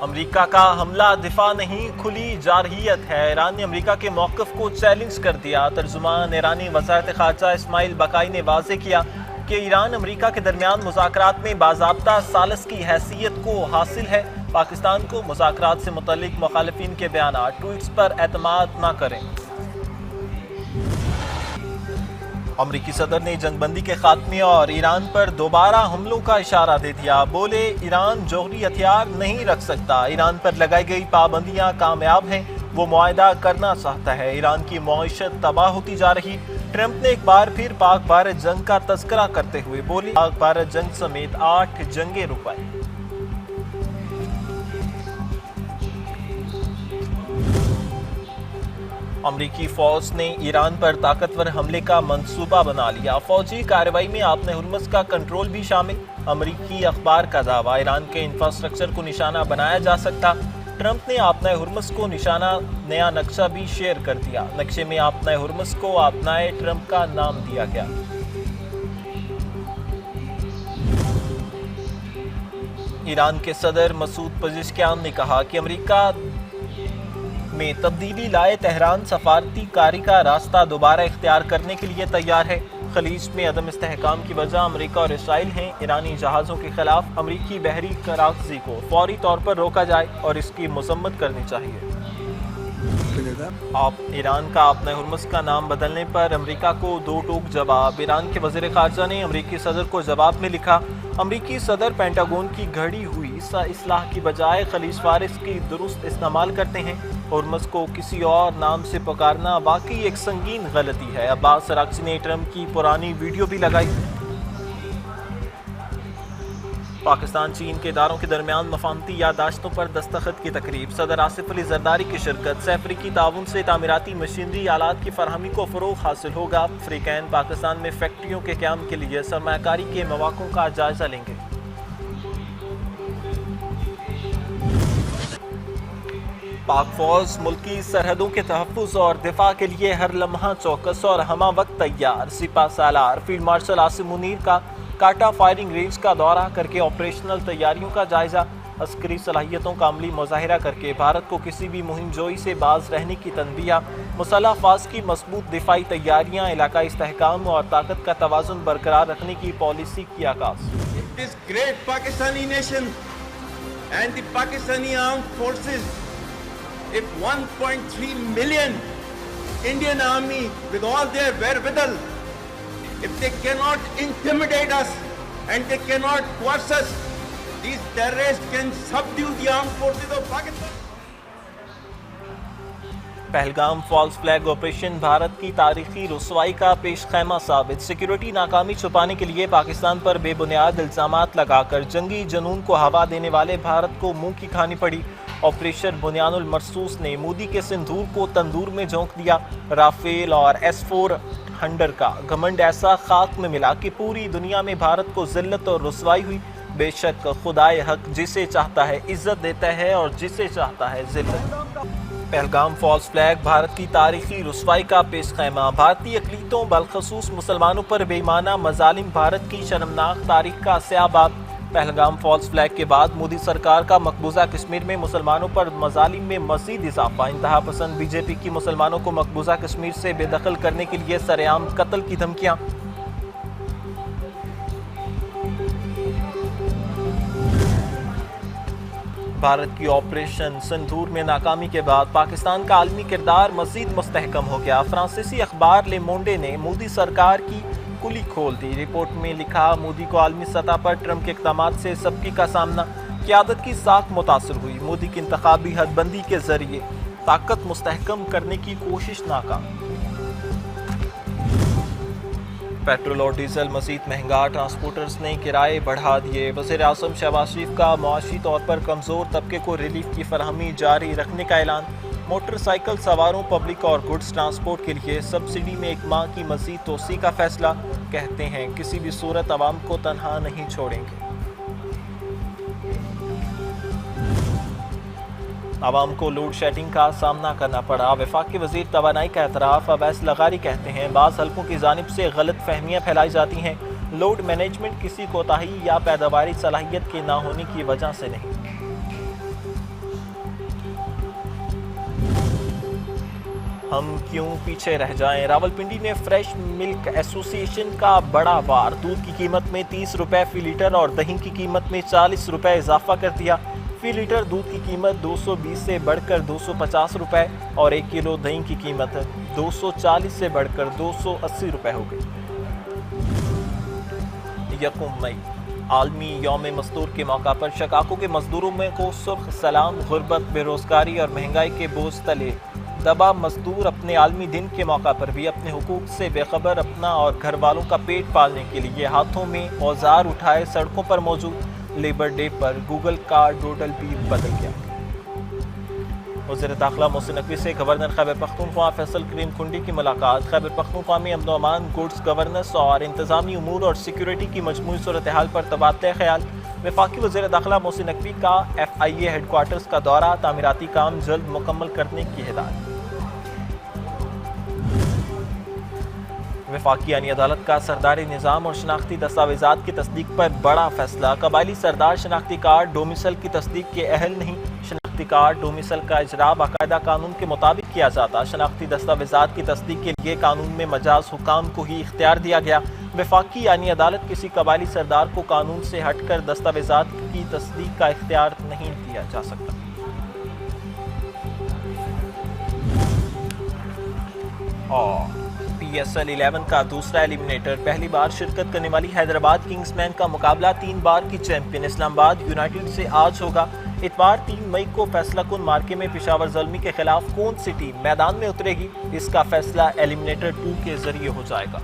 امریکہ کا حملہ دفاع نہیں کھلی جارحیت ہے، ایران نے امریکہ کے موقف کو چیلنج کر دیا۔ ترجمان ایرانی وزارت خارجہ اسماعیل بقائی نے واضح کیا کہ ایران امریکہ کے درمیان مذاکرات میں باضابطہ ثالث کی حیثیت کو حاصل ہے۔ پاکستان کو مذاکرات سے متعلق مخالفین کے بیانات ٹویٹس پر اعتماد نہ کریں۔ امریکی صدر نے جنگ بندی کے خاتمے اور ایران پر دوبارہ حملوں کا اشارہ دے دیا۔ بولے ایران جوہری ہتھیار نہیں رکھ سکتا، ایران پر لگائی گئی پابندیاں کامیاب ہیں، وہ معاہدہ کرنا چاہتا ہے، ایران کی معیشت تباہ ہوتی جا رہی۔ ٹرمپ نے ایک بار پھر پاک بھارت جنگ کا تذکرہ کرتے ہوئے بولے پاک بھارت جنگ سمیت 8 جنگیں رکوائیں۔ امریکی فوج نے ایران پر طاقتور حملے کا منصوبہ بنا لیا، فوجی کارروائی میں آبِ ہرمز کا کنٹرول بھی شامل۔ امریکی اخبار کا دعویٰ ایران کے انفراسٹرکچر کو نشانہ بنایا جا سکتا۔ ٹرمپ نے آبِ ہرمز کو نشانہ نیا نقشہ بھی شیئر کر دیا، نقشے میں آبِ ہرمز کو آبنائے ٹرمپ کا نام دیا گیا۔ ایران کے صدر مسعود پزشکیان نے کہا کہ امریکہ میں تبدیلی لائے تہران سفارتی کاری کا راستہ دوبارہ اختیار کرنے کے لیے تیار ہے۔ خلیج میں عدم استحکام کی وجہ امریکہ اور اسرائیل ہیں، ایرانی جہازوں کے خلاف امریکی بحری کاراکزی کو فوری طور پر روکا جائے اور اس کی مذمت کرنی چاہیے۔ ایران کا آبِ ہرمز کا نام بدلنے پر امریکہ کو دو ٹوک جواب۔ ایران کے وزیر خارجہ نے امریکی صدر کو جواب میں لکھا، امریکی صدر پینٹاگون کی گھڑی ہوئی اصلاح کی بجائے خلیج فارس کی درست استعمال کرتے ہیں۔ ہرمز کو کسی اور نام سے پکارنا واقعی ایک سنگین غلطی ہے۔ عباس اراغچی نے ٹرمپ کی پرانی ویڈیو بھی لگائی۔ پاکستان چین کے اداروں کے درمیان مفاہمتی یادداشتوں پر دستخط کی تقریب، صدر آصف علی زرداری کی شرکت۔ سے افریقی تعاون سے تعمیراتی مشینری آلات کی فراہمی کو فروغ حاصل ہوگا، فریقین پاکستان میں فیکٹریوں کے قیام کے لیے سرمایہ کاری کے مواقع کا جائزہ لیں گے۔ پاک فوج ملکی سرحدوں کے تحفظ اور دفاع کے لیے ہر لمحہ چوکس اور ہمہ وقت تیار۔ سپہ سالار فیلڈ مارشل عاصم منیر کا کاٹا فائرنگ رینج کا دورہ کر کے آپریشنل تیاریوں کا جائزہ، عسکری صلاحیتوں کا عملی مظاہرہ کر کے بھارت کو کسی بھی مہم جوئی سے باز رہنے کی تنبیہ، مسلح افواج کی مضبوط دفاعی تیاریاں، علاقائی استحکام اور طاقت کا توازن برقرار رکھنے کی پالیسی کی آغاز۔ This great Pakistani nation and the Pakistani armed forces, if 1.3 million Indian army with all their wherewithal, if they cannot intimidate us and they cannot coerce us, these terrorists can subdue the armed forces of Pakistan. Pahalgam false flag operation Bharat کی تاریخی رسوائی کا پیش خیمہ ثابت، security ناکامی چھپانے کے لیے پاکستان پر بے بنیاد الزامات لگا کر جنگی جنون کو ہوا دینے والے بھارت کو منہ کی کھانی پڑی۔ آپریشن بنیان المرصوص نے مودی کے سندور کو تندور میں جھونک دیا، رافیل اور S-400 کا گھمنڈ ایسا خاک میں ملا کہ پوری دنیا میں بھارت کو ذلت اور رسوائی ہوئی۔ بے شک خدائے حق جسے چاہتا ہے عزت دیتا ہے اور جسے چاہتا ہے ذلت۔ پہلگام فالس فلیگ بھارت کی تاریخی رسوائی کا پیش خیمہ، بھارتی اقلیتوں بالخصوص مسلمانوں پر بے معنی مظالم بھارت کی شرمناک تاریخ کا سیاہ باب۔ پہلگام فالس فلیگ کے بعد مودی سرکار کا مقبوضہ کشمیر میں مسلمانوں پر مظالم میں مزید اضافہ، انتہا پسند بی جے پی کی مسلمانوں کو مقبوضہ کشمیر سے بے دخل کرنے کے لیے سرعام قتل کی دھمکیاں۔ بھارت کی آپریشن سندور میں ناکامی کے بعد پاکستان کا عالمی کردار مزید مستحکم ہو گیا، فرانسیسی اخبار لے مونڈے نے مودی سرکار کی کلی کھول دی۔ رپورٹ میں لکھا، مودی کو عالمی سطح پر ٹرمپ کے اقدامات سے سبکی کا سامنا، قیادت کی ساکھ متاثر ہوئی، مودی کی انتخابی حد بندی کے ذریعے طاقت مستحکم کرنے کی کوشش ناکام۔ پیٹرول اور ڈیزل مزید مہنگا، ٹرانسپورٹرز نے کرائے بڑھا دیے، وزیر اعظم شہباز شریف کا معاشی طور پر کمزور طبقے کو ریلیف کی فراہمی جاری رکھنے کا اعلان۔ موٹر سائیکل سواروں، پبلک اور گڈز ٹرانسپورٹ کے لیے سبسڈی میں 1 ماہ کی مزید توسیع کا فیصلہ، کہتے ہیں کسی بھی صورت عوام کو تنہا نہیں چھوڑیں گے۔ عوام کو لوڈ شیڈنگ کا سامنا کرنا پڑا، وفاقی وزیر توانائی کا اعتراف۔ اویس لغاری کہتے ہیں بعض حلقوں کی جانب سے غلط فہمیاں پھیلائی جاتی ہیں، لوڈ مینجمنٹ کسی کوتاہی یا پیداواری صلاحیت کے نہ ہونے کی وجہ سے نہیں۔ ہم کیوں پیچھے رہ جائیں۔ راولپنڈی نے فریش ملک ایسوسی ایشن کا بڑا وار، دودھ کی قیمت میں 30 روپے فی لیٹر اور دہی کی قیمت میں 40 روپے اضافہ کر دیا۔ فی لیٹر دودھ کی قیمت 220 سے بڑھ کر 250 روپے اور 1 کلو دہی کی قیمت 240 سے بڑھ کر 280 روپے ہو گئی۔ 1 مئی عالمی یوم مزدور کے موقع پر شکاگو کے مزدوروں میں کو سرخ سلام۔ غربت، بے روزگاری اور مہنگائی کے بوجھ تلے دبا مزدور اپنے عالمی دن کے موقع پر بھی اپنے حقوق سے بے خبر اپنا اور گھر والوں کا پیٹ پالنے کے لیے ہاتھوں میں اوزار اٹھائے سڑکوں پر موجود۔ لیبر ڈے پر گوگل کا ڈوڈل بھی بدل گیا۔ وزیر داخلہ محسن نقوی سے گورنر خیبر پختونخوا فیصل کریم کنڈی کی ملاقات۔ خیبر پختونخوا میں امن و امان، گڈز گورننس اور انتظامی امور اور سیکیورٹی کی مجموعی صورتحال پر تبادلہ خیال۔ وفاقی وزیر داخلہ محسن نقوی کا FIA ہیڈ کوارٹرز کا دورہ، تعمیراتی کام جلد مکمل کرنے کی ہدایت۔ وفاقی آئینی عدالت کا سرداری نظام اور شناختی دستاویزات کی تصدیق پر بڑا فیصلہ۔ قبائلی سردار شناختی کارڈ ڈومیسل کی تصدیق کے اہل نہیں۔ شناختی کارڈ ڈومیسل کا اجرا باقاعدہ قانون کے مطابق کیا جاتا۔ شناختی دستاویزات کی تصدیق کے لیے قانون میں مجاز حکام کو ہی اختیار دیا گیا۔ وفاقی آئینی عدالت کسی قبائلی سردار کو قانون سے ہٹ کر دستاویزات کی تصدیق کا اختیار نہیں دیا جا سکتا۔ اور PSL 11 کا دوسرا ایلیمنیٹر، پہلی بار شرکت کرنے والی حیدرآباد کنگز مین کا مقابلہ 3 بار کی چیمپئن اسلام آباد یونائیٹڈ سے آج ہوگا۔ اتوار 3 مئی کو فیصلہ کن مارکے میں پشاور زلمی کے خلاف کون سی ٹیم میدان میں اترے گی، اس کا فیصلہ ایلیمنیٹر 2 کے ذریعے ہو جائے گا۔